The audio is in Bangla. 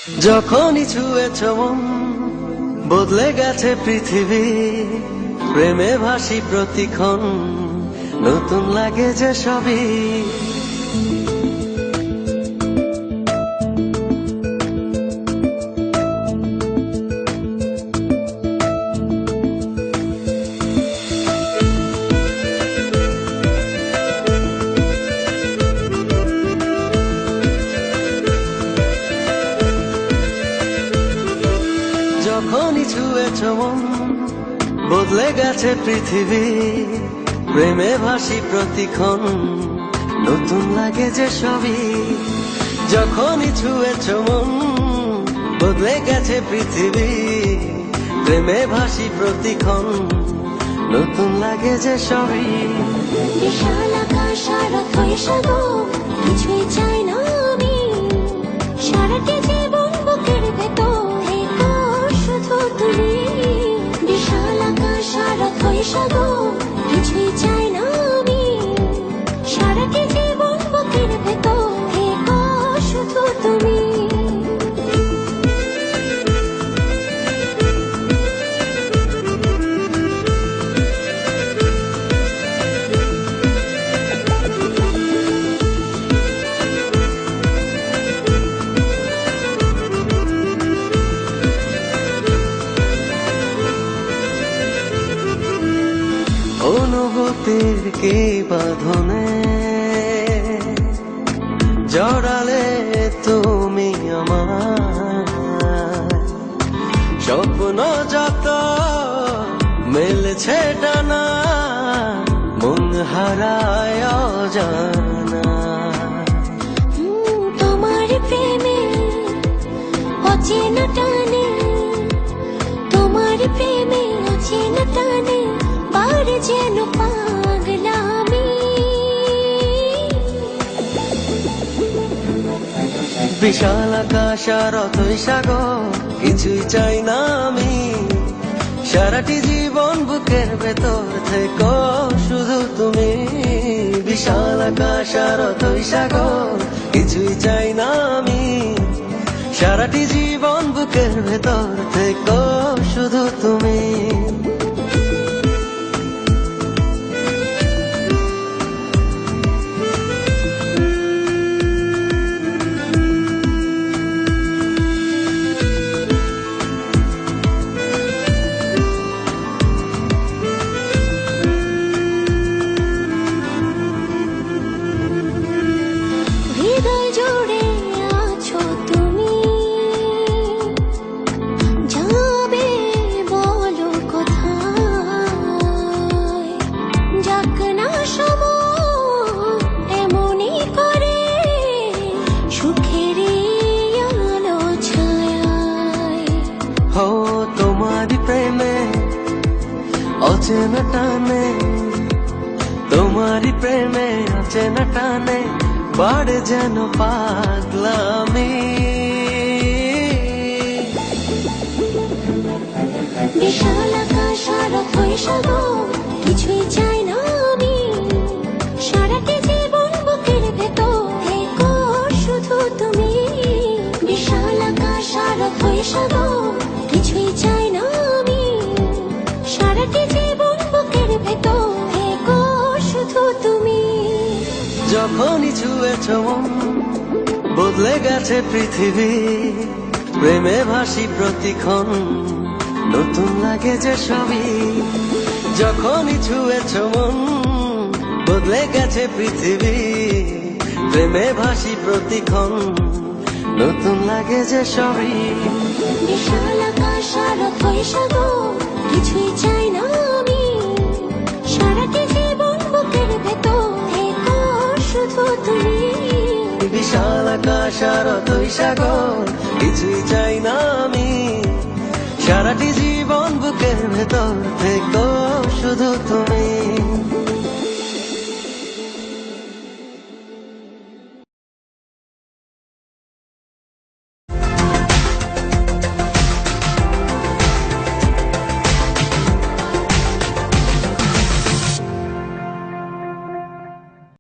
যখনই ছুঁয়েছ মন বদলে গেছে পৃথিবী, প্রেমে ভাসি প্রতিক্ষণ, নতুন লাগে যে সবই। যখনই ছুঁয়েছ মন বদলে গেছে পৃথিবী, প্রেমে ভাসি প্রতিক্ষণ, নতুন লাগে যে সবই। যখনই ছুঁয়েছ মন বদলে গেছে পৃথিবী, প্রেমে ভাসি প্রতিক্ষণ, নতুন লাগে যে সবই। বিশাল আকাশ সারা হয়ে সাগো, কিছুই চাই না আমি, সারাটি জীবন বুকের ভেতর থেকো শুধু তুমি। বিশাল আকাশ সারা হয়ে সাগো, কিছুই চাই না আমি, সারাটি জীবন বুকের ভেতর থেকো শুধু তুমি। অনুভূতির কি বাঁধনে জড়ালে তুমি আমার, স্বপ্ন যত মেলেছে টানা, মন হারায় অজানা। তোমার প্রেমে অচেনা টানে, তোমার প্রেমে অচেনা টানে, বাড়ে যেন পাগলামি। বিশাল আকাশ আর অথই সাগর, কিছুই চাই না আমি, সারাটি জীবন বুকের ভেতর থেকো শুধু তুমি। বিশাল আকাশ আর অথই সাগর, কিছুই চাই না আমি, সারাটি জীবন বুকের ভেতর থেকো শুধু তুমি। হৃদয় জুড়ে আছো তুমি, যাবে বলো কোথায়, যাক না সময় এমনই করে, সুখেরই আলো ছায়ায়। হো তোমারি প্রেমে অচেনা টানে, তোমারি প্রেমে অচেনা টানে, বাড়ে যেন পাগলামি। বিশাল আকাশ সারা হয়ে সাগর, কিছুই চাই না আমি, সারাটি জীবন বুকের ভেতর থেকো শুধু তুমি। বিশাল আকাশ সারা হয়ে সাগর, কিছুই চাই না আমি, সারাটি জীবন বুকের ভেতর থেকো শুধু তুমি। যখনই ছুঁয়েছ মন বদলে গেছে পৃথিবী, প্রেমে ভাসি প্রতিক্ষণ, নতুন লাগে যে সবই। যখনই ছুঁয়েছ মন বদলে গেছে পৃথিবী, প্রেমে ভাসি প্রতিক্ষণ, নতুন লাগে যে সবই। বিশাল আকাশ সারা হয়ে সাগর, কিছুই চাই না আমি, সারাটি জীবন বুকের ভেতর থেকো শুধু তুমি। বিশাল আকাশ আর অথই সাগর, কিছুই চাই না আমি, সারাটি জীবন বুকের ভেতর থেকো শুধু তুমি।